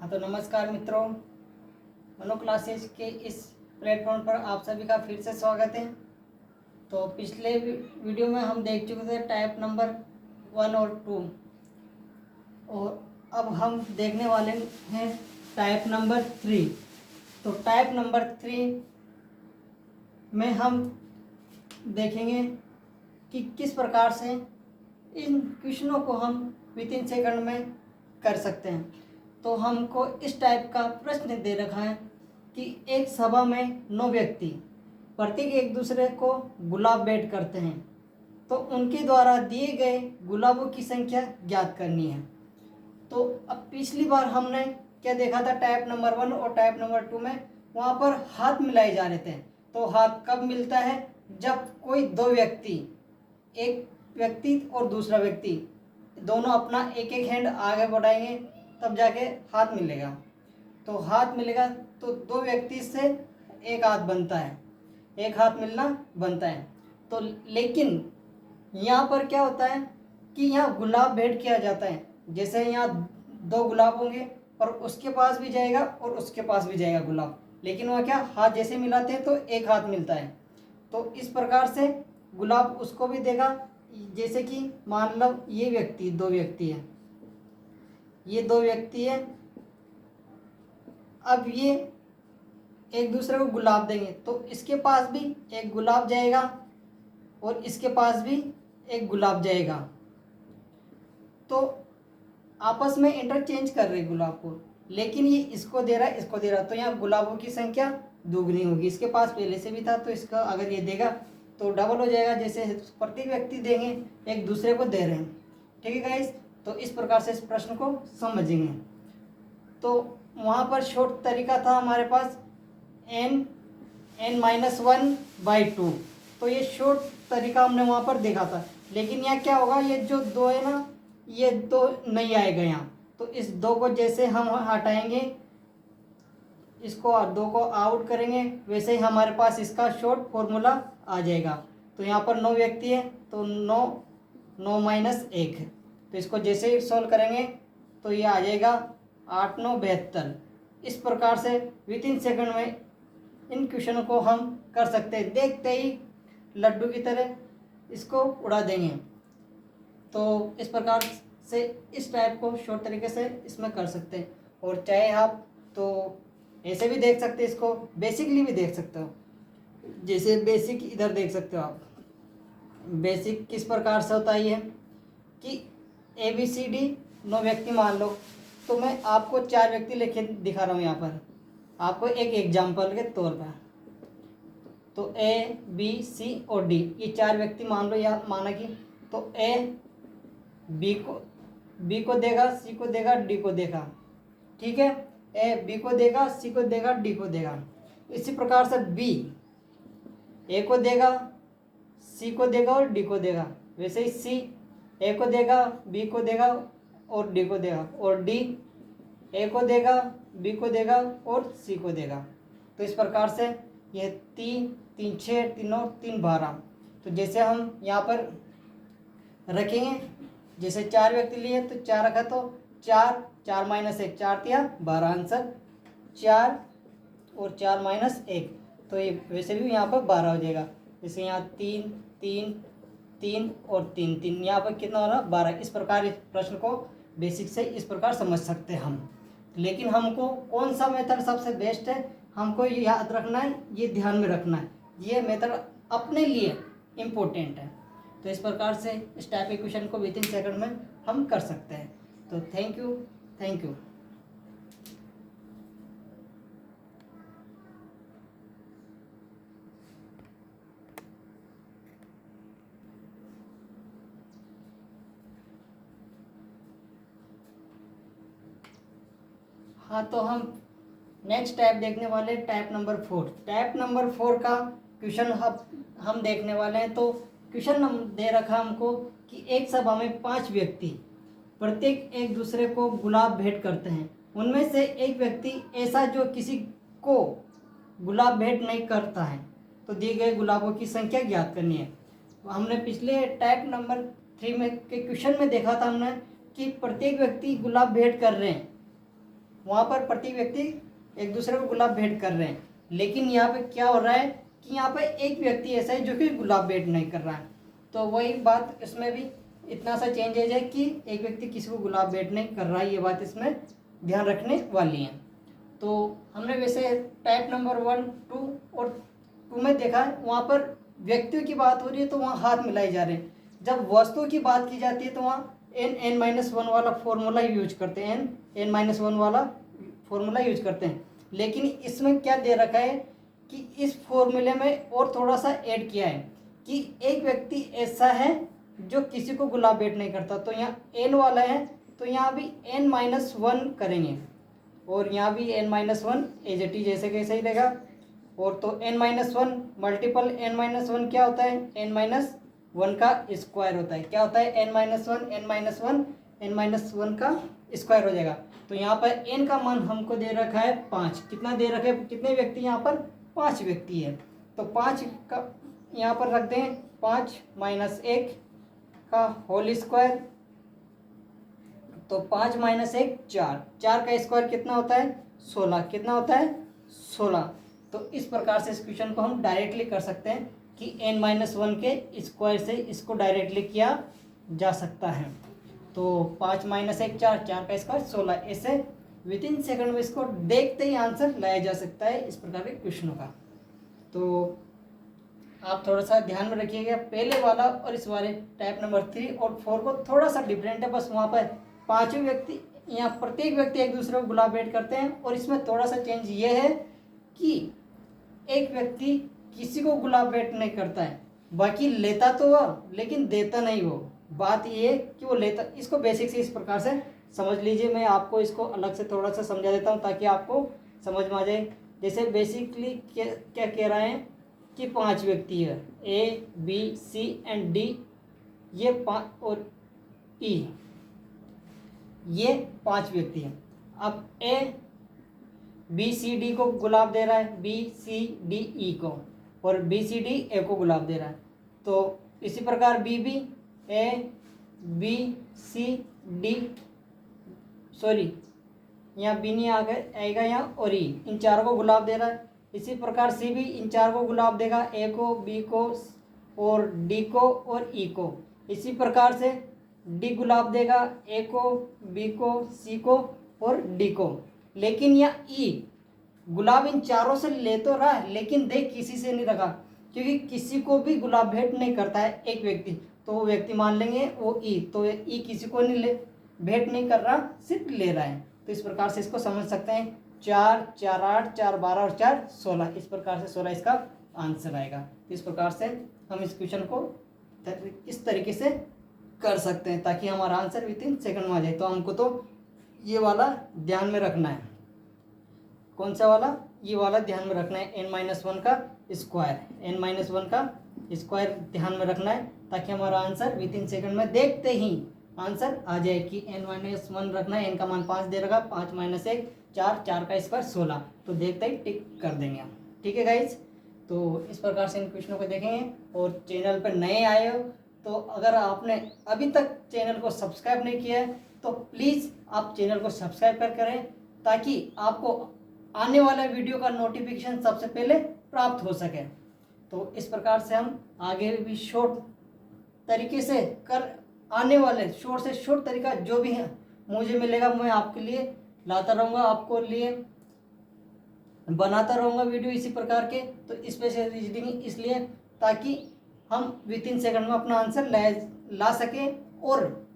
हाँ तो नमस्कार मित्रों, मनो क्लासेस के इस प्लेटफॉर्म पर आप सभी का फिर से स्वागत है। तो पिछले वीडियो में हम देख चुके थे टाइप नंबर 1 और 2 और अब हम देखने वाले हैं टाइप नंबर 3। तो टाइप नंबर 3 में हम देखेंगे कि किस प्रकार से इन क्वेश्चनों को हम विद इन सेकंड में कर सकते हैं। तो हमको इस टाइप का प्रश्न दे रखा है कि एक सभा में 9 व्यक्ति प्रत्येक एक दूसरे को गुलाब भेंट करते हैं, तो उनके द्वारा दिए गए गुलाबों की संख्या ज्ञात करनी है। तो अब पिछली बार हमने क्या देखा था, टाइप नंबर 1 और टाइप नंबर 2 में वहाँ पर हाथ मिलाए जा रहे थे। तो हाथ कब मिलता है? जब कोई दो व्यक्ति, एक व्यक्ति और दूसरा व्यक्ति दोनों अपना एक एक हैंड आगे बढ़ाएंगे तब जाके हाथ मिलेगा। तो हाथ मिलेगा तो दो व्यक्ति से एक हाथ बनता है, एक हाथ मिलना बनता है। तो लेकिन यहाँ पर क्या होता है कि यहाँ गुलाब भेंट किया जाता है। जैसे यहाँ 2 गुलाब होंगे और उसके पास भी जाएगा और उसके पास भी जाएगा गुलाब, लेकिन वह क्या हाथ जैसे मिलाते हैं तो एक हाथ मिलता है। तो इस प्रकार से गुलाब उसको भी देगा। जैसे कि मान लो ये व्यक्ति, 2 व्यक्ति है, ये 2 व्यक्ति है। अब ये एक दूसरे को गुलाब देंगे तो इसके पास भी एक गुलाब जाएगा और इसके पास भी एक गुलाब जाएगा। तो आपस में इंटरचेंज कर रहे गुलाब को, लेकिन ये इसको दे रहा है, इसको दे रहा है, तो यहाँ गुलाबों की संख्या दुगनी होगी। इसके पास पहले से भी था तो इसका अगर ये देगा तो डबल हो जाएगा। जैसे प्रत्येक व्यक्ति देंगे, एक दूसरे को दे रहे हैं। ठीक है गाइस, तो इस प्रकार से इस प्रश्न को समझेंगे। तो वहाँ पर शॉर्ट तरीका था हमारे पास n-1/2। तो ये शॉर्ट तरीका हमने वहाँ पर देखा था। लेकिन यहाँ क्या होगा, ये जो 2 है ना, ये 2 नहीं आएगा यहाँ। तो इस 2 को जैसे हम हटाएंगे, इसको 2 को आउट करेंगे, वैसे ही हमारे पास इसका शॉर्ट फॉर्मूला आ जाएगा। तो यहाँ पर 9 व्यक्ति है तो 9 - 1, तो इसको जैसे ही सॉल्व करेंगे तो ये आ जाएगा 8 9 72। इस प्रकार से विद इन सेकंड में इन क्वेश्चनों को हम कर सकते हैं। देखते ही लड्डू की तरह इसको उड़ा देंगे। तो इस प्रकार से इस टाइप को शॉर्ट तरीके से इसमें कर सकते हैं। और चाहे आप तो ऐसे भी देख सकते हैं, इसको बेसिकली भी देख सकते हो। जैसे बेसिक इधर देख सकते हो आप। बेसिक किस प्रकार से होता है ये कि ABCD 9 व्यक्ति मान लो, तो मैं आपको 4 व्यक्ति लेके दिखा रहा हूँ यहाँ पर, आपको एक एग्जाम्पल के तौर पर। तो A B C और D ये 4 व्यक्ति मान लो, या माना कि तो A B को देगा, C को देगा, D को देगा। ठीक है, A B को देगा, C को देगा, D को देगा। इसी प्रकार से B A को देगा, C को देगा और D को देगा। वैसे ही C A को देगा, B को देगा और D को देगा, और D A को देगा, B को देगा और C को देगा। तो इस प्रकार से यह 3 3 6 3 9 3 12। तो जैसे हम यहाँ पर रखेंगे, जैसे 4 व्यक्ति लिए तो 4 रखा, तो 4 4 - 1 4 तिया 12, आंसर 4 और 4 - 1। तो ये वैसे भी यहाँ पर 12 हो जाएगा। जैसे यहाँ 3 3 3 और 3 3, यहाँ पर कितना हो रहा 12। इस प्रकार इस प्रश्न को बेसिक से इस प्रकार समझ सकते हैं हम। लेकिन हमको कौन सा मेथड सबसे बेस्ट है, हमको ये याद रखना है, ये ध्यान में रखना है, ये मेथड अपने लिए इम्पोर्टेंट है। तो इस प्रकार से इस टाइप के क्वेश्चन को विद इन सेकंड में हम कर सकते हैं। तो थैंक यू। हाँ तो हम नेक्स्ट टाइप देखने वाले टाइप नंबर 4। टाइप नंबर 4 का क्वेश्चन हम देखने वाले हैं। तो क्वेश्चन दे रखा हमको कि एक सभा में 5 व्यक्ति प्रत्येक एक दूसरे को गुलाब भेंट करते हैं। उनमें से एक व्यक्ति ऐसा जो किसी को गुलाब भेंट नहीं करता है, तो दिए गए गुलाबों की संख्या ज्ञात करनी है। हमने पिछले टाइप नंबर 3 में के क्वेश्चन में देखा था हमने कि प्रत्येक व्यक्ति गुलाब भेंट कर रहे हैं, वहाँ पर प्रत्येक व्यक्ति एक दूसरे को गुलाब भेंट कर रहे हैं, लेकिन यहाँ पे क्या हो रहा है कि यहाँ पे एक व्यक्ति ऐसा है जो कि गुलाब भेंट नहीं कर रहा है। तो वही बात इसमें भी इतना सा चेंजेज है कि एक व्यक्ति किसी को गुलाब भेंट नहीं कर रहा है, ये बात इसमें ध्यान रखने वाली है। तो हमने वैसे टाइप नंबर 1, 2 और 2 में देखा है, वहाँ पर व्यक्तियों की बात हो रही है तो वहाँ हाथ मिलाए जा रहे हैं। जब वस्तुओं की बात की जाती है तो वहाँ n-1 वाला फॉर्मूला यूज करते हैं, n-1 वाला फॉर्मूला यूज करते हैं। लेकिन इसमें क्या दे रखा है कि इस फॉर्मूले में और थोड़ा सा ऐड किया है कि एक व्यक्ति ऐसा है जो किसी को गुलाब भेंट नहीं करता। तो यहाँ n वाला है तो यहाँ भी n-1 करेंगे, और यहाँ भी n-1 एज इट इज जैसे कैसे ही रहेगा। और तो n-1 मल्टीपल n-1 क्या होता है, n-1 का स्क्वायर होता है। क्या होता है, n-1 का स्क्वायर हो जाएगा। तो यहाँ पर n का मान हमको दे रखा है 5। कितना दे रखा है, कितने व्यक्ति यहाँ पर, 5 व्यक्ति है। तो 5 का यहाँ पर रख दें, 5 - 1 का होल स्क्वायर। तो 5 - 1 4, 4 का स्क्वायर कितना होता है, 16। कितना होता है, 16। तो इस प्रकार से इस क्वेश्चन को हम डायरेक्टली कर सकते हैं कि n-1 के स्क्वायर से इसको डायरेक्टली किया जा सकता है। तो 5 - 1 4, 4 का स्क्वायर 16। ऐसे विद इन सेकंड में इसको देखते ही आंसर लाया जा सकता है इस प्रकार के क्वेश्चनों का। तो आप थोड़ा सा ध्यान में रखिएगा, पहले वाला और इस वाले टाइप नंबर 3 और 4 को थोड़ा सा डिफरेंट है। बस वहाँ पर पांचों व्यक्ति, यहाँ प्रत्येक व्यक्ति एक दूसरे को गुलाब भेंट करते हैं, और इसमें थोड़ा सा चेंज ये है कि एक व्यक्ति किसी को गुलाब भेंट नहीं करता है, बाकी लेता तो वह लेकिन देता नहीं। वो बात ये है कि वो लेता। इसको बेसिक से इस प्रकार से समझ लीजिए। मैं आपको इसको अलग से थोड़ा सा समझा देता हूँ ताकि आपको समझ में आ जाए। जैसे बेसिकली क्या कह रहे हैं कि 5 व्यक्ति है, A, B, C and D, ये 5 और E, ये 5 व्यक्ति हैं। अब A B C D को गुलाब दे रहा है, B C D E को, और B C D A को गुलाब दे रहा है। तो इसी प्रकार B भी A B C D, sorry यहाँ B नहीं आएगा यहाँ, और E इन चारों को गुलाब दे रहा है। इसी प्रकार C भी इन 4 को गुलाब देगा, A को, B को और D को और E को। इसी प्रकार से D गुलाब देगा A को, B को, C को और D को। लेकिन यहाँ E गुलाब इन चारों से ले तो रहा है, लेकिन देख किसी से नहीं रखा, क्योंकि किसी को भी गुलाब भेंट नहीं करता है एक व्यक्ति। तो वो व्यक्ति मान लेंगे वो E, तो E किसी को नहीं भेंट नहीं कर रहा, सिर्फ ले रहा है। तो इस प्रकार से इसको समझ सकते हैं। 4, 4, 8, 4, 12 और 4, 16। इस प्रकार से 16 इसका आंसर आएगा। इस प्रकार से हम इस क्वेश्चन को इस तरीके से कर सकते हैं ताकि हमारा आंसर विद इन सेकंड में आ जाए। तो हमको तो ये वाला ध्यान में रखना है। कौन सा वाला, ये वाला ध्यान में रखना है, n-1 का स्क्वायर, n-1 का स्क्वायर ध्यान में रखना है ताकि हमारा आंसर विद इन सेकंड में देखते ही आंसर आ जाए कि n-1 रखना है। n का मान 5 दे रखा, 5 - 1 4, 4 का स्क्वायर 16। तो देखते ही टिक कर देंगे हम। ठीक है गाइज, तो इस प्रकार से इन क्वेश्चनों को देखेंगे। और चैनल पर नए आए हो तो अगर आपने अभी तक चैनल को सब्सक्राइब नहीं किया है तो प्लीज़ आप चैनल को सब्सक्राइब कर करें ताकि आपको आने वाला वीडियो का नोटिफिकेशन सबसे पहले प्राप्त हो सके। तो इस प्रकार से हम आगे भी शॉर्ट तरीके से आने वाले शॉर्ट से शॉर्ट तरीका जो भी है मुझे मिलेगा, मैं आपके लिए लाता रहूँगा, आपको लिए बनाता रहूँगा वीडियो इसी प्रकार के। तो स्पेशल रीजनिंग इसलिए ताकि हम विद इन सेकंड में अपना आंसर ला सकें और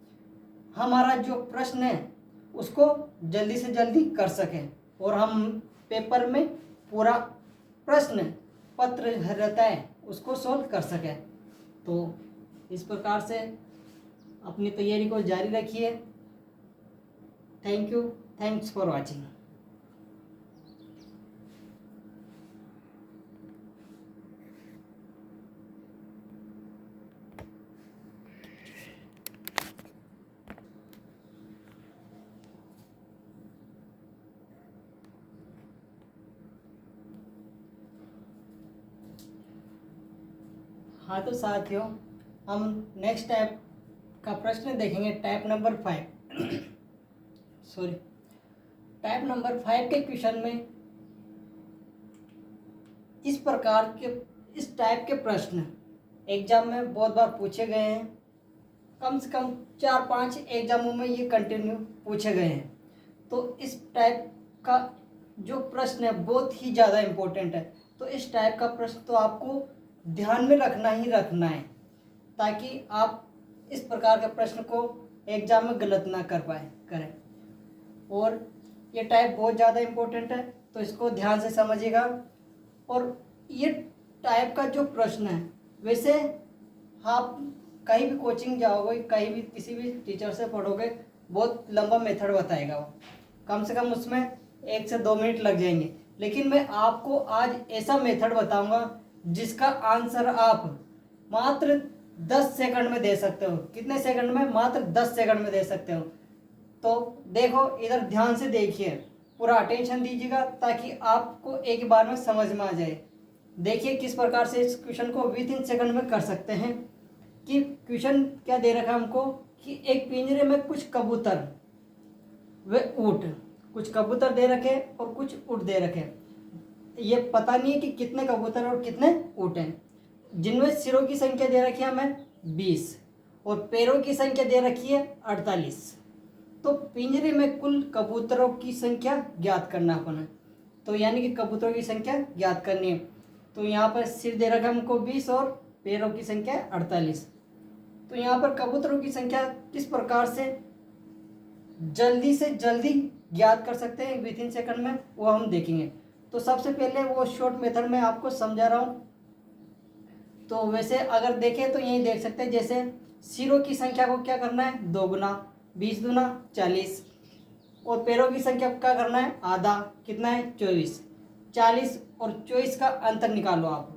हमारा जो प्रश्न है उसको जल्दी से जल्दी कर सकें, और हम पेपर में पूरा प्रश्न पत्र रहता है उसको सॉल्व कर सकें। तो इस प्रकार से अपनी तैयारी को जारी रखिए। Thank you, thanks for watching. हाँ तो साथियों, हम नेक्स्ट टाइप का प्रश्न देखेंगे, type number 5 sorry type number 5 के क्वेश्चन में इस टाइप के प्रश्न एग्जाम में बहुत बार पूछे गए हैं। कम से कम 4-5 एग्जामों में ये कंटिन्यू पूछे गए हैं। तो इस टाइप का जो प्रश्न है बहुत ही ज़्यादा इम्पोर्टेंट है। तो इस टाइप का प्रश्न तो आपको ध्यान में रखना ही रखना है, ताकि आप इस प्रकार के प्रश्न को एग्जाम में गलत ना करें। और ये टाइप बहुत ज़्यादा इम्पोर्टेंट है, तो इसको ध्यान से समझिएगा। और ये टाइप का जो प्रश्न है, वैसे आप कहीं भी कोचिंग जाओगे, कहीं भी किसी भी टीचर से पढ़ोगे, बहुत लंबा मेथड बताएगा वो, कम से कम उसमें 1 से 2 मिनट लग जाएंगे। लेकिन मैं आपको आज ऐसा मेथड बताऊंगा जिसका आंसर आप मात्र 10 सेकंड में दे सकते हो। कितने सेकंड में? मात्र 10 सेकंड में दे सकते हो। तो देखो, इधर ध्यान से देखिए, पूरा अटेंशन दीजिएगा ताकि आपको एक बार में समझ में आ जाए। देखिए किस प्रकार से इस क्वेश्चन को विथिन सेकंड में कर सकते हैं। कि क्वेश्चन क्या दे रखा है हमको कि एक पिंजरे में कुछ कबूतर वे ऊँट, कुछ कबूतर दे रखे और कुछ ऊँट दे रखे। ये पता नहीं है कि कितने कबूतर और कितने ऊँट हैं, जिनमें सिरों की संख्या दे रखी है हमें 20 और पैरों की संख्या दे रखी है 48। तो पिंजरे में कुल कबूतरों की संख्या ज्ञात करना अपन है। तो यानी कि कबूतरों की संख्या ज्ञात करनी है। तो यहाँ पर सिर दे रखा है हमको 20 और पैरों की संख्या 48। तो यहाँ पर कबूतरों की संख्या किस प्रकार से जल्दी ज्ञात कर सकते हैं विथिन सेकंड में, वो हम देखेंगे। तो सबसे पहले वो शॉर्ट मेथड में आपको समझा रहा हूँ। तो वैसे अगर देखें तो यही देख सकते हैं, जैसे सिरों की संख्या को क्या करना है 2 गुना, 20 दूना 40, और पैरों की संख्या को क्या करना है आधा, कितना है 24। 40 और 24 का अंतर निकालो आप,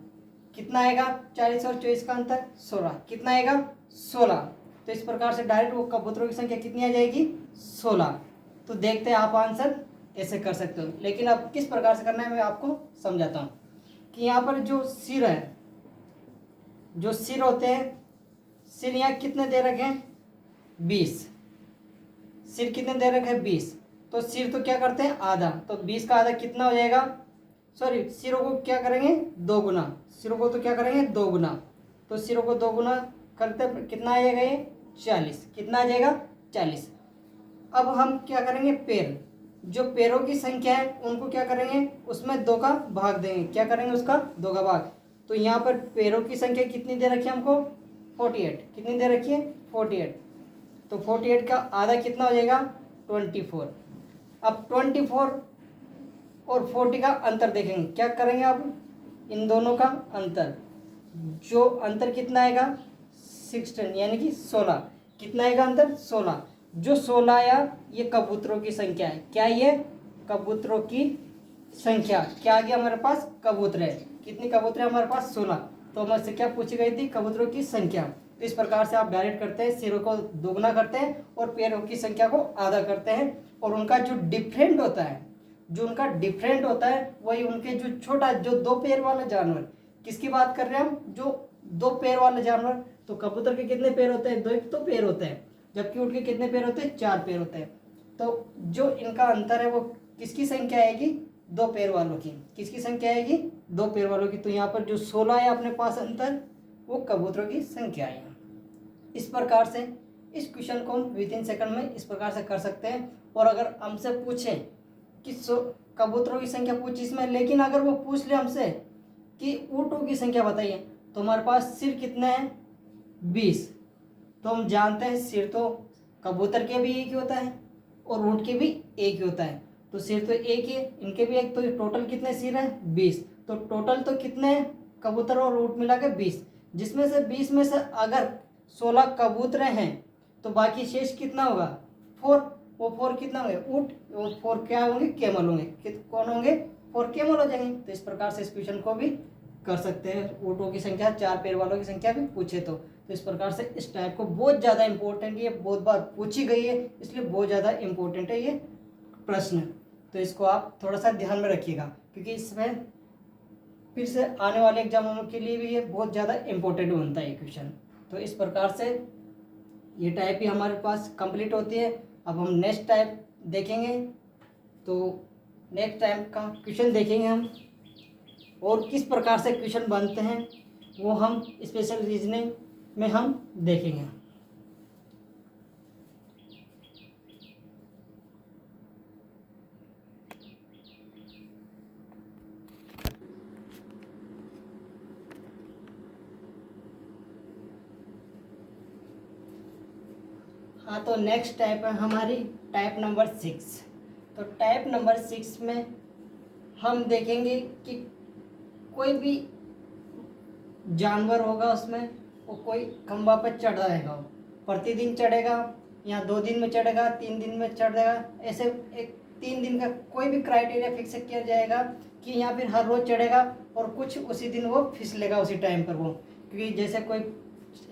कितना आएगा 40 और 24 का अंतर 16, कितना आएगा 16। तो इस प्रकार से डायरेक्ट वो कबूतरों की संख्या कितनी आ जाएगी 16। तो देखते हैं आप आंसर ऐसे कर सकते हो। लेकिन अब किस प्रकार से करना है मैं आपको समझाता हूँ। कि यहाँ पर जो सिर है, जो सिर होते हैं, सिर यहाँ कितने दे रखे हैं 20, सिर कितने दे रखे हैं 20। तो सिर तो क्या करते हैं आधा, तो 20 का आधा कितना हो जाएगा, सॉरी सिरों को क्या करेंगे 2 गुना, सिरों को तो क्या करेंगे 2 गुना। तो सिरों को 2 गुना करते कितना आ जाएगा ये 40, कितना आ जाएगा 40। अब हम क्या करेंगे पैर, जो पैरों की संख्या है उनको क्या करेंगे उसमें 2 का भाग देंगे, क्या करेंगे उसका 2 का भाग। तो यहाँ पर पैरों की संख्या कितनी दे रखी है हमको 48, कितनी दे रखी है 48। तो 48 का आधा कितना हो जाएगा 24। अब 24 और 40 का अंतर देखेंगे, क्या करेंगे अब इन दोनों का अंतर, जो अंतर कितना आएगा 16 यानी कि 16, कितना आएगा अंतर 16। जो 16 आया ये कबूतरों की संख्या है, क्या ये कबूतरों की संख्या, क्या आ गया हमारे पास कबूतर है, कितनी कबूतर है हमारे पास 16। तो हमसे क्या पूछी गई थी कबूतरों की संख्या। तो इस प्रकार से आप डायरेक्ट करते हैं, सिरों को दोगुना करते हैं और पैरों की संख्या को आधा करते हैं। और उनका जो डिफरेंट होता है, वही उनके जो छोटा जो 2 पैर वाला जानवर, किसकी बात कर रहे हैं हम, जो 2 पैर वाला जानवर। तो कबूतर के कितने पैर होते हैं 2 तो पैर होते हैं, जबकि ऊँट के कितने पैर होते हैं 4 पैर होते हैं। तो जो इनका अंतर है वो किसकी संख्या आएगी 2 पैर वालों की, किसकी संख्या आएगी 2 पैर वालों की। तो यहाँ पर जो 16 है अपने पास अंतर, वो कबूतरों की संख्या है। इस प्रकार से इस क्वेश्चन को हम विथिन सेकंड में इस प्रकार से कर सकते हैं। और अगर हमसे पूछें कि कबूतरों की संख्या पूछी इसमें, लेकिन अगर वो पूछ ले हमसे कि ऊँटों की संख्या बताइए, तो हमारे पास सिर कितने हैं 20। तो हम जानते हैं सिर तो कबूतर के भी एक ही होता है और ऊँट के भी एक ही होता है। तो सिर तो एक ही है, इनके भी एक, तो टोटल कितने सिर हैं 20। तो टोटल तो कितने कबूतर और ऊँट मिला के 20, जिसमें से 20 में से अगर 16 कबूतर हैं तो बाकी शेष कितना होगा 4। वो 4 कितना होंगे ऊँट, वो 4 क्या होंगे कैमल होंगे, कौन होंगे 4 कैमल हो जाएंगे। तो इस प्रकार से इस क्वेश्चन को भी कर सकते हैं। ऊँटों की संख्या 4 पैर वालों की संख्या भी पूछे तो इस प्रकार से इस टाइप को बहुत ज़्यादा इंपॉर्टेंट, ये बहुत बार पूछी गई है इसलिए बहुत ज़्यादा इंपॉर्टेंट है ये प्रश्न। तो इसको आप थोड़ा सा ध्यान में रखिएगा, क्योंकि इसमें फिर से आने वाले एग्जामों के लिए भी ये बहुत ज़्यादा इंपॉर्टेंट बनता है ये क्वेश्चन। तो इस प्रकार से ये टाइप ही हमारे पास कंप्लीट होती है। अब हम नेक्स्ट टाइप देखेंगे तो नेक्स्ट टाइम का क्वेश्चन देखेंगे हम, और किस प्रकार से क्वेश्चन बनते हैं वो हम स्पेशल रीजनिंग में हम देखेंगे। हाँ, तो नेक्स्ट टाइप है हमारी टाइप नंबर 6। तो टाइप नंबर 6 में हम देखेंगे कि कोई भी जानवर होगा, उसमें वो कोई खंबा पर चढ़ रहेगा, प्रतिदिन चढ़ेगा या 2 दिन में चढ़ेगा, 3 दिन में चढ़ेगा, ऐसे एक 3 दिन का कोई भी क्राइटेरिया फिक्स किया जाएगा कि या फिर हर रोज़ चढ़ेगा और कुछ उसी दिन वो फिसलेगा उसी टाइम पर वो। क्योंकि जैसे कोई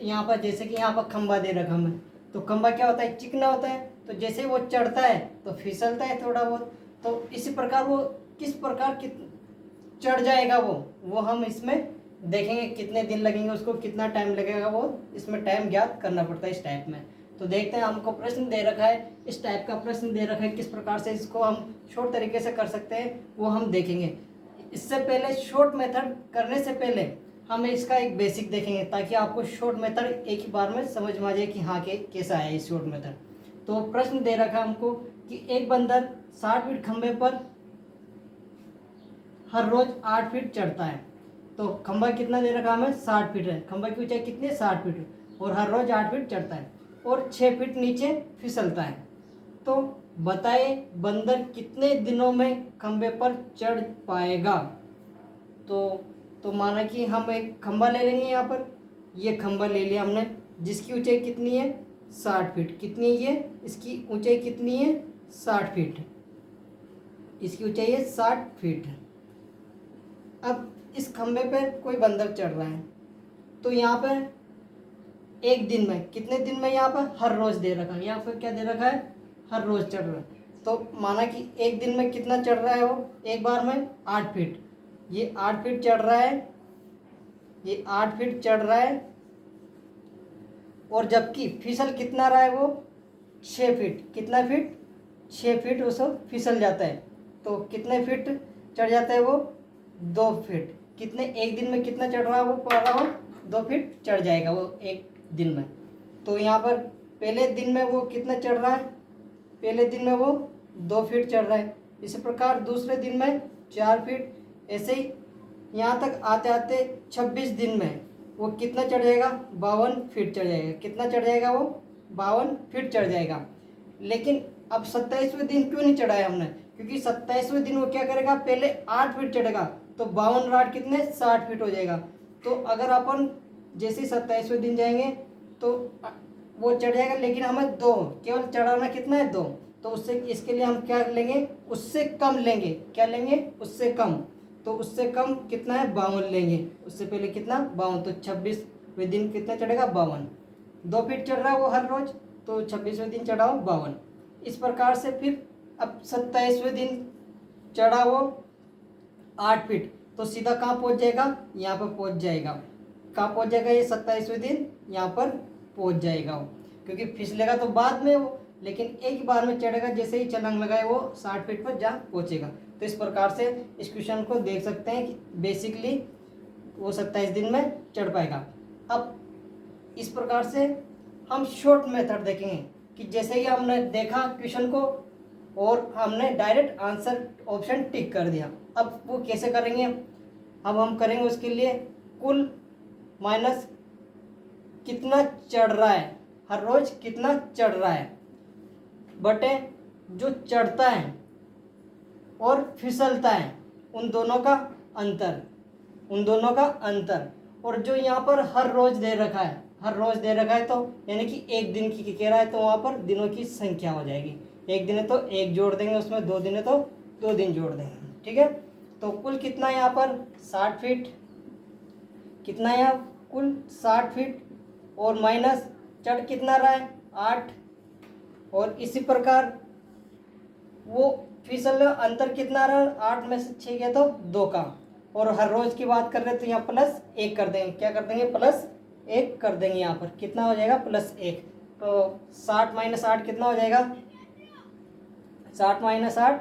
यहाँ पर, जैसे कि यहाँ पर खंबा दे रखा हमें, तो खंबा क्या होता है, चिकना होता है, तो जैसे वो चढ़ता है तो फिसलता है थोड़ा बहुत। तो इसी प्रकार वो किस प्रकार चढ़ जाएगा वो हम इसमें देखेंगे, कितने दिन लगेंगे उसको, कितना टाइम लगेगा, वो इसमें टाइम ज्ञात करना पड़ता है इस टाइप में। तो देखते हैं, हमको प्रश्न दे रखा है, इस टाइप का प्रश्न दे रखा है, किस प्रकार से इसको हम शॉर्ट तरीके से कर सकते हैं वो हम देखेंगे। इससे पहले शॉर्ट मेथड करने से पहले हम इसका एक बेसिक देखेंगे, ताकि आपको शॉर्ट मेथड एक ही बार में समझ में आ जाए कि हाँ कैसा है इस शॉर्ट मेथड। तो प्रश्न दे रखा है हमको कि एक बंदर 60 फीट खंबे पर हर रोज 8 फीट चढ़ता है। तो खंबा कितना दे रखा हमें, 60 फीट है, खंबा की ऊंचाई कितनी है, 60 फीट, और हर रोज 8 फीट चढ़ता है और 6 फीट नीचे फिसलता है। तो बताए बंदर कितने दिनों में खंबे पर चढ़ पाएगा। तो माना कि हम एक खंबा ले लेंगे, यहाँ पर ये खंबा ले लिया हमने, जिसकी ऊंचाई कितनी है, 60 फीट। कितनी है ये, इसकी ऊंचाई कितनी है, 60 फीट, इसकी ऊंचाई है 60 फीट। अब इस खंबे पर कोई बंदर चढ़ रहा है, तो यहाँ पर एक दिन में, कितने दिन में, यहाँ पर हर रोज दे रखा है, यहाँ पर क्या दे रखा है, हर रोज चढ़ रहा है। तो माना कि एक दिन में कितना चढ़ रहा है वो, एक बार में 8 फीट, ये 8 फीट चढ़ रहा है, ये 8 फीट चढ़ रहा है, और जबकि फिसल कितना रहा है वो, 6 फीट। कितना फीट, 6 फीट वो सब फिसल जाता है। तो कितने फीट चढ़ जाता है वो, 2 फीट। कितने, एक दिन में कितना चढ़ रहा है वो, पढ़ रहा हूँ, 2 फीट चढ़ जाएगा वो एक दिन में। तो यहाँ पर पहले दिन में वो कितना चढ़ रहा है, पहले दिन में वो 2 फीट चढ़ रहा है। इसी प्रकार दूसरे दिन में 4 फीट, ऐसे ही यहाँ तक आते आते 26 दिन में वो कितना चढ़ जाएगा, 52 फीट चढ़ जाएगा। कितना चढ़ जाएगा वो, 52 फीट चढ़ जाएगा। लेकिन अब 27वें दिन क्यों नहीं चढ़ाया हमने, क्योंकि 27वें दिन वो क्या करेगा, पहले 8 फीट चढ़ेगा, तो 52 और 8 कितने, 60 फीट हो जाएगा। तो अगर अपन जैसे 27वें दिन जाएंगे तो वो चढ़ जाएगा, लेकिन हमें 2 केवल चढ़ाना कितना है, 2। तो उससे, इसके लिए हम क्या लेंगे, उससे कम लेंगे। क्या लेंगे, उससे कम। तो उससे कम कितना है, 52 लेंगे। उससे पहले कितना, 52। तो 26वें दिन कितना चढ़ेगा, 52। 2 फीट चढ़ रहा है वो हर रोज, तो 26वें दिन चढ़ाओ 52। इस प्रकार से फिर अब 27वें दिन चढ़ा वो 8 फीट, तो सीधा कहाँ पहुँच जाएगा, यहाँ पर पहुँच जाएगा। कहाँ पहुँच जाएगा, ये 27वें दिन यहाँ पर पहुँच जाएगा वो, क्योंकि फिसलेगा तो बाद में वो, लेकिन एक ही बार में चढ़ेगा, जैसे ही छलांग लगाए वो 60 फीट पर जा पहुँचेगा। तो इस प्रकार से इस क्वेश्चन को देख सकते हैं कि बेसिकली वो 27 दिन में चढ़ पाएगा। अब इस प्रकार से हम शॉर्ट मेथड देखेंगे कि जैसे ही हमने देखा क्वेश्चन को और हमने डायरेक्ट आंसर ऑप्शन टिक कर दिया, अब वो कैसे करेंगे, अब हम करेंगे उसके लिए कुल माइनस कितना चढ़ रहा है, हर रोज कितना चढ़ रहा है, बटे जो चढ़ता है और फिसलता है, उन दोनों का अंतर, उन दोनों का अंतर। और जो यहाँ पर हर रोज दे रखा है, हर रोज दे रखा है, तो यानी कि एक दिन की कह रहा है, तो वहाँ पर दिनों की संख्या हो जाएगी। एक दिन है तो एक जोड़ देंगे उसमें, 2 दिन है तो 2 दिन जोड़ देंगे, ठीक है। तो कुल कितना यहाँ पर 60 फीट, कितना यहाँ कुल 60 फीट, और माइनस चढ़ कितना रहा है 8, और इसी प्रकार वो फिसल अंतर कितना रहा, 8 में से 6 गया तो 2 का, और हर रोज की बात कर रहे हैं तो यहाँ प्लस 1 कर देंगे। क्या कर देंगे, प्लस 1 कर देंगे। यहाँ पर कितना हो जाएगा, +1। तो 60 - 8 कितना हो जाएगा, 60 माइनस 8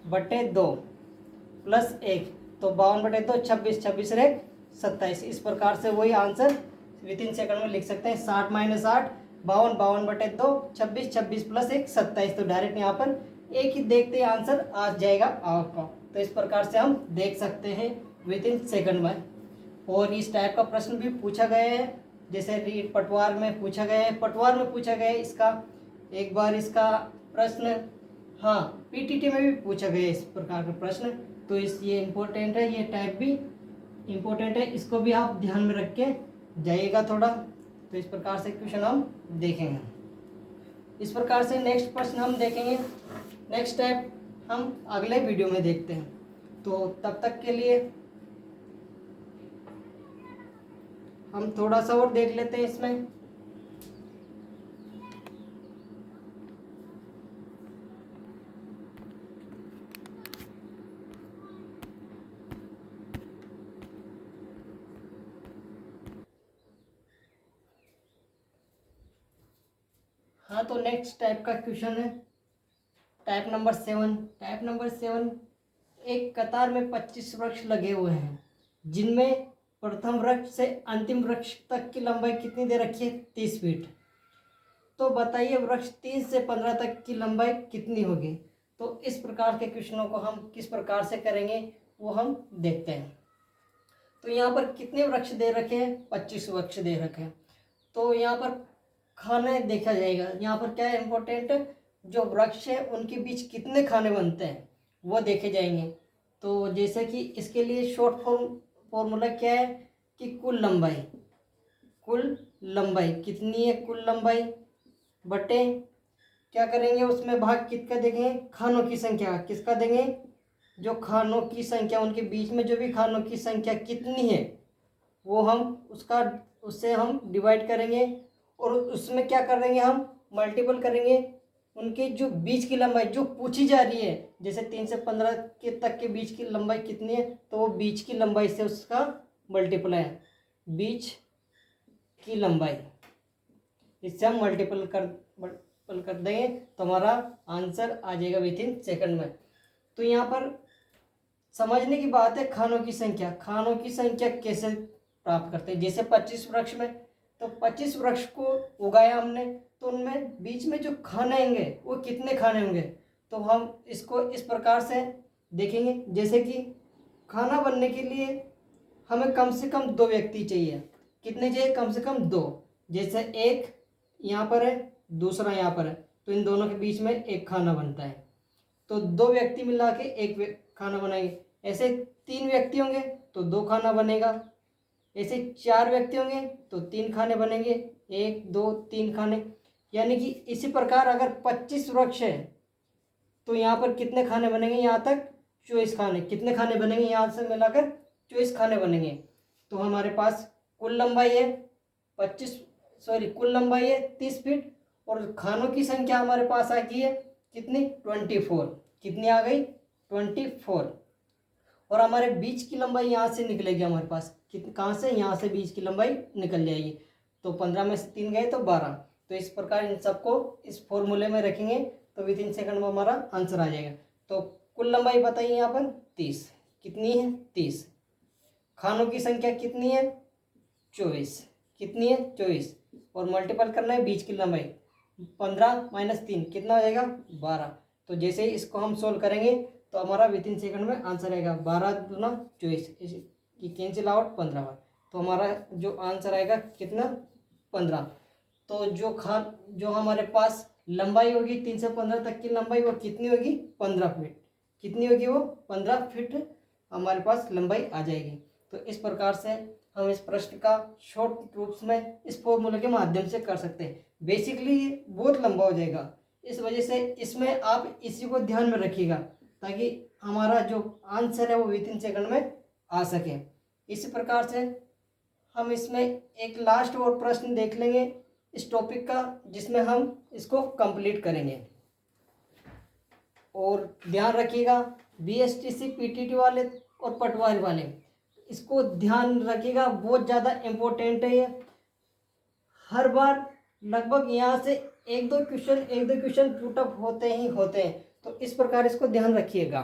52/2 प्लस 1, तो 52/2 26, 26 रे 27। इस प्रकार से वही आंसर विद इन सेकंड में लिख सकते हैं। 60 माइनस 8 52, 52/2 26, 26 प्लस 1 27। तो डायरेक्ट यहाँ पर एक ही देखते ही आंसर आ जाएगा आपका। तो इस प्रकार से हम देख सकते हैं विद इन सेकंड में। और इस टाइप का प्रश्न भी पूछा गया है, जैसे रीड पटवार में पूछा गया है, पटवार में पूछा गया है इसका एक बार इसका प्रश्न। हाँ, पीटीटी में भी पूछा गया है इस प्रकार का प्रश्न। तो ये इम्पोर्टेंट है, ये टाइप भी इम्पोर्टेंट है, इसको भी आप ध्यान में रख के जाइएगा थोड़ा। तो इस प्रकार से क्वेश्चन हम देखेंगे। इस प्रकार से नेक्स्ट प्रश्न हम देखेंगे, नेक्स्ट टाइप हम अगले वीडियो में देखते हैं। तो तब तक के लिए हम थोड़ा सा और देख लेते हैं इसमें। हाँ, तो नेक्स्ट टाइप का क्वेश्चन है टाइप नंबर 7। टाइप नंबर 7, एक कतार में 25 वृक्ष लगे हुए हैं, जिनमें प्रथम वृक्ष से अंतिम वृक्ष तक की लंबाई कितनी दे रखी है? 30 फीट। तो बताइए वृक्ष 30 से 15 तक की लंबाई कितनी होगी? तो इस प्रकार के क्वेश्चनों को हम किस प्रकार से करेंगे वो हम देखते हैं। तो यहाँ पर कितने वृक्ष दे रखे हैं? 25 वृक्ष दे रखे हैं। तो यहाँ पर खाने देखा जाएगा। यहाँ पर क्या है इम्पोर्टेंट, जो वृक्ष है उनके बीच कितने खाने बनते हैं वो देखे जाएंगे। तो जैसे कि इसके लिए शॉर्ट फॉर्मूला क्या है कि कुल लंबाई कितनी है, कुल लंबाई बटे क्या करेंगे उसमें भाग किसका देंगे? खानों की संख्या। किसका देंगे? जो खानों की संख्या, उनके बीच में जो भी खानों की संख्या कितनी है वो हम उससे हम डिवाइड करेंगे, और उसमें क्या करेंगे हम मल्टीपल करेंगे उनके जो बीच की लंबाई जो पूछी जा रही है। जैसे 3 से 15 के तक के बीच की लंबाई कितनी है, तो वो बीच की लंबाई से उसका मल्टीप्लाई है, बीच की लंबाई, इससे हम मल्टीपल कर देंगे तो हमारा आंसर आ जाएगा विद इन सेकंड में। तो यहाँ पर समझने की बात है खानों की संख्या। खानों की संख्या कैसे प्राप्त करते हैं? जैसे 25 वृक्ष में, तो 25 वृक्ष को उगाया हमने, तो उनमें बीच में जो खाने होंगे वो कितने खाने होंगे? तो हम इसको इस प्रकार से देखेंगे, जैसे कि खाना बनने के लिए हमें कम से कम 2 व्यक्ति चाहिए। कितने चाहिए? कम से कम 2। जैसे एक यहाँ पर है, दूसरा यहाँ पर है, तो इन दोनों के बीच में एक खाना बनता है। तो 2 व्यक्ति मिला के एक खाना बनाएंगे। ऐसे 3 व्यक्ति होंगे तो 2 खाना बनेगा। ऐसे 4 व्यक्ति होंगे तो 3 खाने बनेंगे, 1 2 3 खाने। यानी कि इसी प्रकार अगर 25 वृक्ष है तो यहाँ पर कितने खाने बनेंगे? यहाँ तक 24 खाने। कितने खाने बनेंगे? यहाँ से मिलाकर 24 खाने बनेंगे। तो हमारे पास कुल लंबाई है कुल लंबाई है 30 फीट, और खानों की संख्या हमारे पास आ गई है कितनी? 24। कितनी आ गई? 24। और हमारे बीच की लंबाई यहाँ से निकलेगी हमारे पास, कहाँ से? यहाँ से बीच की लंबाई निकल जाएगी। तो 15 में से 3 गए तो 12। तो इस प्रकार इन सबको इस फॉर्मूले में रखेंगे तो विद इन सेकंड में हमारा आंसर आ जाएगा। तो कुल लंबाई बताइए यहाँ पर 30। कितनी है? 30। खानों की संख्या कितनी है? 24। कितनी है? 24। और मल्टीपल करना है बीच की लंबाई। 15 माइनस 3 कितना हो जाएगा? 12। तो जैसे ही इसको हम सोल्व करेंगे तो हमारा विद इन सेकंड में आंसर आएगा 12 दूना 24, ये कैंसिल आउट 15 बार। तो हमारा जो आंसर आएगा कितना? 15। तो जो हमारे पास लंबाई होगी 3 से 15 तक की लंबाई, वो कितनी होगी? 15 फीट। कितनी होगी वो? 15 फीट हमारे पास लंबाई आ जाएगी। तो इस प्रकार से हम इस प्रश्न का शॉर्ट रूप में इस फॉर्मूले के माध्यम से कर सकते हैं। बेसिकली बहुत लंबा हो जाएगा, इस वजह से इसमें आप इसी को ध्यान में रखिएगा ताकि हमारा जो आंसर है वो विद इन सेकंड में आ सके। इसी प्रकार से हम इसमें एक लास्ट और प्रश्न देख लेंगे इस टॉपिक का, जिसमें हम इसको कंप्लीट करेंगे। और ध्यान रखिएगा बीएसटीसी पीटीटी वाले और पटवारी वाले, इसको ध्यान रखिएगा, बहुत ज़्यादा इम्पोर्टेंट है ये। हर बार लगभग यहाँ से एक दो क्वेश्चन पुटअप होते ही होते हैं। तो इस प्रकार इसको ध्यान रखिएगा।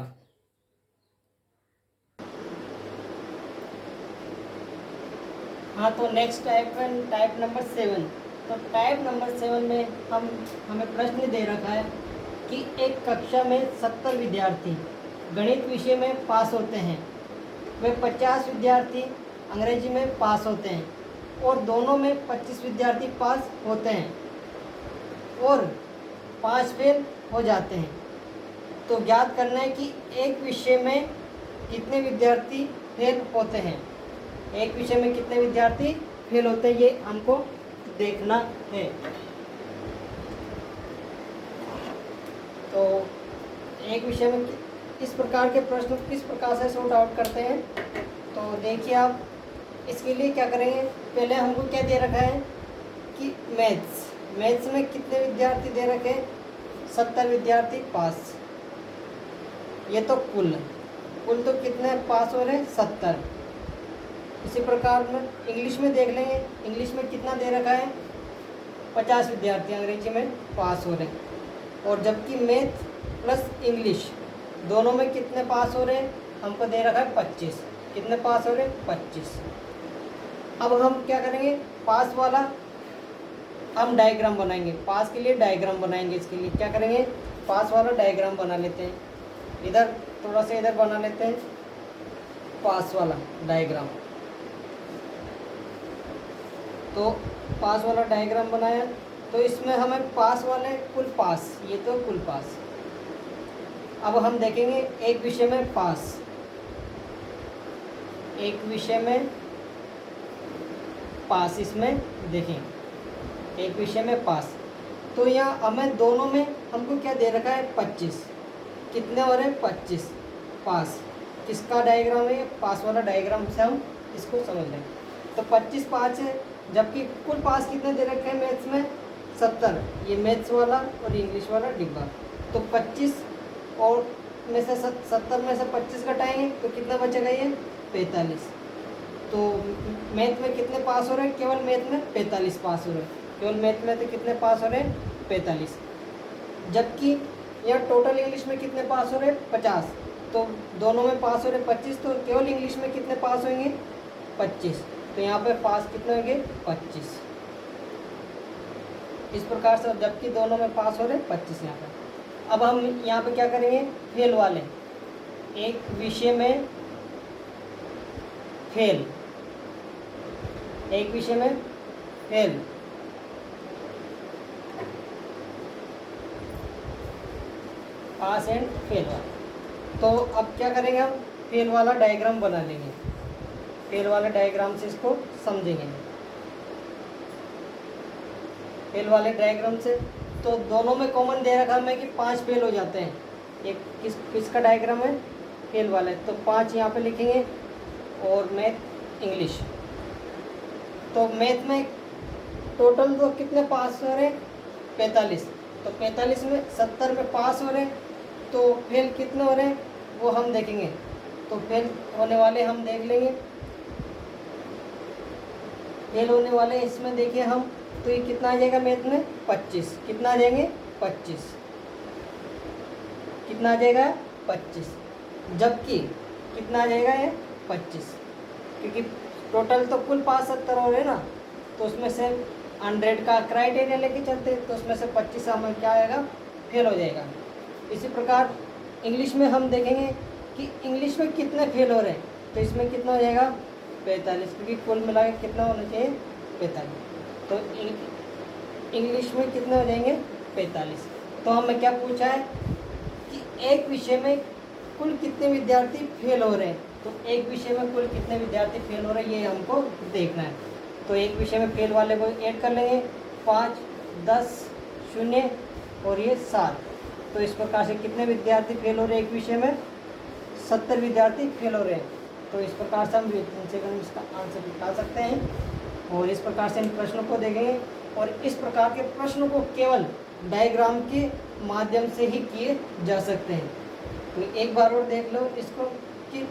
हाँ, तो नेक्स्ट टाइप नंबर 7। तो टाइप नंबर 7 में हमें प्रश्न दे रखा है कि एक कक्षा में 70 विद्यार्थी गणित विषय में पास होते हैं, वे 50 विद्यार्थी अंग्रेजी में पास होते हैं और दोनों में 25 विद्यार्थी पास होते हैं और 5 फेल हो जाते हैं। तो ज्ञात करना है कि एक विषय में कितने विद्यार्थी फेल होते हैं। एक विषय में कितने विद्यार्थी फेल होते हैं, ये हमको देखना है। तो एक विषय में इस प्रकार के प्रश्न किस प्रकार से सॉर्ट आउट करते हैं, तो देखिए आप इसके लिए क्या करेंगे। पहले हमको क्या दे रखा है कि मैथ्स में कितने विद्यार्थी दे रखे हैं, 70 विद्यार्थी पास। ये तो कुल तो कितने पास हो रहे हैं, 70। इसी प्रकार में इंग्लिश में देख लेंगे, इंग्लिश में कितना दे रखा है, 50 विद्यार्थी अंग्रेजी में पास हो रहे हैं। और जबकि मैथ प्लस इंग्लिश दोनों में कितने पास हो रहे हैं, हमको दे रखा है 25। कितने पास हो रहे हैं, 25। अब हम क्या करेंगे, पास वाला हम डायग्राम बनाएंगे। पास के लिए डायग्राम बनाएंगे। इसके लिए क्या करेंगे, पास वाला डायग्राम बना लेते हैं। इधर थोड़ा सा इधर बना लेते हैं पास वाला डायग्राम। तो पास वाला डायग्राम बनाया, तो इसमें हमें पास वाले कुल पास, ये तो कुल पास। अब हम देखेंगे एक विषय में पास, एक विषय में पास, इसमें देखें एक विषय में पास। तो यहाँ हमें दोनों में हमको क्या दे रखा है, 25। कितने हो रहे हैं, 25 पास। किसका डायग्राम है, पास वाला डायग्राम से हम इसको समझ लें। तो 25 पास है, जबकि कुल पास कितने दे रखे हैं मैथ्स में, 70। ये मैथ्स वाला और इंग्लिश वाला डिब्बा। तो 25 और में से 70 में से 25 घटाएंगे तो कितना बचेगा, ये 45। तो मैथ में कितने पास हो रहे हैं, केवल मैथ में 45 पास हो रहे हैं। केवल मैथ में तो कितने पास हो रहे हैं, 45। जबकि यहाँ टोटल इंग्लिश में कितने पास हो रहे हैं, 50। तो दोनों में पास हो रहे हैं 25, तो केवल इंग्लिश में कितने पास होंगे, 25। तो यहाँ पे पास कितने होंगे, 25। इस प्रकार से, जबकि दोनों में पास हो रहे हैं 25 यहाँ पे। अब हम यहाँ पे क्या करेंगे, फेल वाले, एक विषय में फेल, एक विषय में फेल, पास एंड फेल वाला। तो अब क्या करेंगे, हम फेल वाला डायग्राम बना लेंगे। फेल वाले डायग्राम से इसको समझेंगे। फेल वाले डायग्राम से तो दोनों में कॉमन दे रखा है कि 5 फेल हो जाते हैं। एक किसका डायग्राम है, फेल वाला है। तो 5 यहाँ पे लिखेंगे। और मैथ इंग्लिश, तो मैथ में टोटल तो कितने पास हो रहे हैं, 45। तो 45 में 70 में पास हो रहे हैं, तो फेल कितने हो रहे हैं वो हम देखेंगे। तो फेल होने वाले हम देख लेंगे। फेल होने वाले इसमें देखिए हम, तो ये कितना आ जाएगा मैथ में, 25। कितना आ जाएंगे, 25। कितना आ जाएगा, 25। जबकि कितना आ जाएगा, ये 25, क्योंकि टोटल तो कुल पास 70 हो रहे हैं ना। तो उसमें से 100 का क्राइटेरिया लेके चलते, तो उसमें से 25 हमें क्या आएगा, फेल हो जाएगा। इसी प्रकार इंग्लिश में हम देखेंगे कि इंग्लिश में कितने फेल हो रहे हैं। तो इसमें कितना हो जाएगा, 45, क्योंकि कुल मिला के कितना होना चाहिए, 45। तो इंग्लिश में कितने हो जाएंगे, 45। तो हमें क्या पूछा है कि एक विषय में कुल कितने विद्यार्थी फेल हो रहे हैं। तो एक विषय में कुल कितने विद्यार्थी फेल हो रहे हैं, ये हमको देखना है। तो एक विषय में फेल वाले को ऐड कर लेंगे, 5, 10, 0 और ये 7। तो इस प्रकार से कितने विद्यार्थी फेल हो रहे हैं, एक विषय में 70 विद्यार्थी फेल हो रहे हैं। तो इस प्रकार से हम इसका आंसर निकाल सकते हैं। और इस प्रकार से इन प्रश्नों को देखेंगे। और इस प्रकार के प्रश्नों को केवल डायग्राम के माध्यम से ही किए जा सकते हैं। तो एक बार और देख लो इसको कि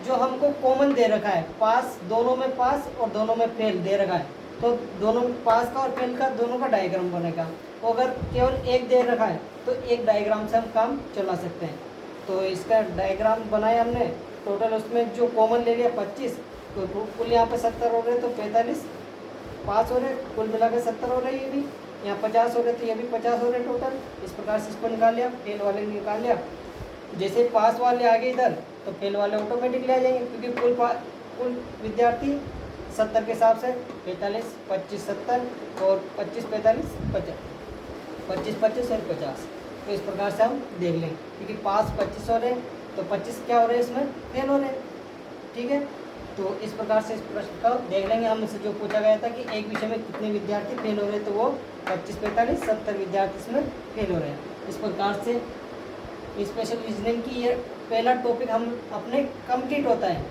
जो हमको कॉमन दे रखा है, पास, दोनों में पास और दोनों में फेल दे रखा है। तो दोनों पास का और फेल का दोनों का डायग्राम बनेगा। तो अगर केवल एक दे रखा है तो एक डायग्राम से हम काम चला सकते हैं। तो इसका डायग्राम बनाया हमने, टोटल उसमें जो कॉमन ले लिया 25, तो कुल यहाँ पे 70 हो रहे, तो 45 पास हो रहे, कुल मिला के 70 हो रहे, ये भी यहाँ 50 हो रहे, तो ये भी 50 हो रहे टोटल। इस प्रकार से इसको निकाल लिया, फेल वाले निकाल लिया। जैसे पास वाले आगे इधर, तो फेल वाले ऑटोमेटिकली आ जाएंगे, क्योंकि कुल विद्यार्थी 70 के हिसाब से 45 25 70 और 25 45 50, 25 25 और 50। तो इस प्रकार से हम देख लें, क्योंकि पास 25 हो रहे, तो 25 क्या हो रहे हैं इसमें, फेल हो रहे हैं। ठीक है, तो इस प्रकार से इस प्रश्न का देख लेंगे। हमसे जो पूछा गया था कि एक विषय में कितने विद्यार्थी फेल हो रहे हैं, तो वो 25 45 70 विद्यार्थी इसमें फेल हो रहे हैं। इस प्रकार से स्पेशल रीजनिंग की ये पहला टॉपिक हम अपने कंप्लीट होता है।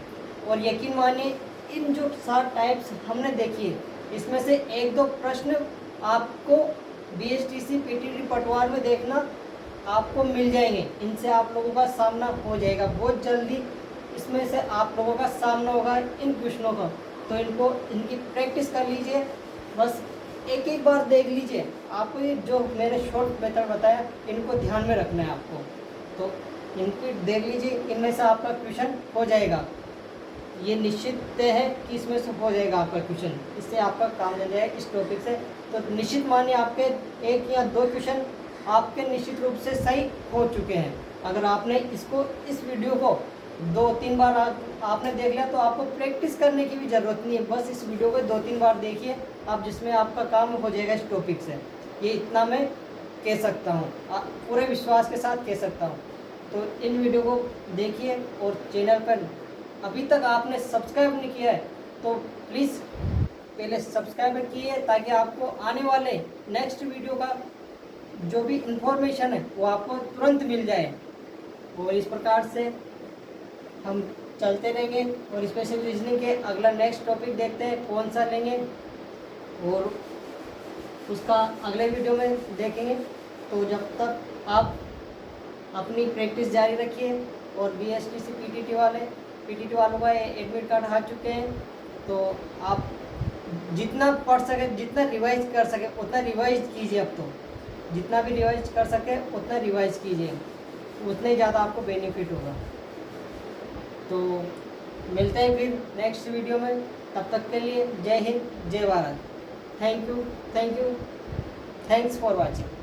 और यकीन मानिए इन जो 7 टाइप्स हमने देखी है, इसमें से 1-2 प्रश्न आपको BSTC PTT पटवार में देखना आपको मिल जाएंगे। इनसे आप लोगों का सामना हो जाएगा बहुत जल्दी। इसमें से आप लोगों का सामना होगा इन क्वेश्चनों का, तो इनकी प्रैक्टिस कर लीजिए। बस एक बार देख लीजिए। आपको ये जो मैंने शॉर्ट मेथड बताया, इनको ध्यान में रखना है आपको। तो इनको देख लीजिए, इनमें से आपका क्वेश्चन हो जाएगा। ये निश्चित तय है कि इसमें से हो जाएगा आपका क्वेश्चन, इससे आपका काम चल जाएगा इस टॉपिक से। तो निश्चित मानिए आपके 1 या 2 क्वेश्चन आपके निश्चित रूप से सही हो चुके हैं। अगर आपने इस वीडियो को 2-3 बार आपने देख लिया, तो आपको प्रैक्टिस करने की भी ज़रूरत नहीं है। बस इस वीडियो को 2-3 बार देखिए आप, जिसमें आपका काम हो जाएगा इस टॉपिक से। ये इतना मैं कह सकता हूँ, पूरे विश्वास के साथ कह सकता हूँ। तो इन वीडियो को देखिए, और चैनल पर अभी तक आपने सब्सक्राइब नहीं किया है तो प्लीज़ पहले सब्सक्राइब कीजिए, ताकि आपको आने वाले नेक्स्ट वीडियो का जो भी इंफॉर्मेशन है वो आपको तुरंत मिल जाए। और इस प्रकार से हम चलते रहेंगे। और स्पेशल रीजनिंग के अगला नेक्स्ट टॉपिक देखते हैं कौन सा लेंगे, और उसका अगले वीडियो में देखेंगे। तो जब तक आप अपनी प्रैक्टिस जारी रखिए। और BSTC PTT वालों का एडमिट कार्ड आ चुके हैं, तो आप जितना पढ़ सके, जितना रिवाइज कर सके उतना रिवाइज कीजिए। अब तो जितना भी रिवाइज कर सके उतना रिवाइज कीजिए, उतना ही ज़्यादा आपको बेनिफिट होगा। तो मिलते हैं फिर नेक्स्ट वीडियो में। तब तक के लिए जय हिंद, जय Bharat. Thank you, thanks for watching.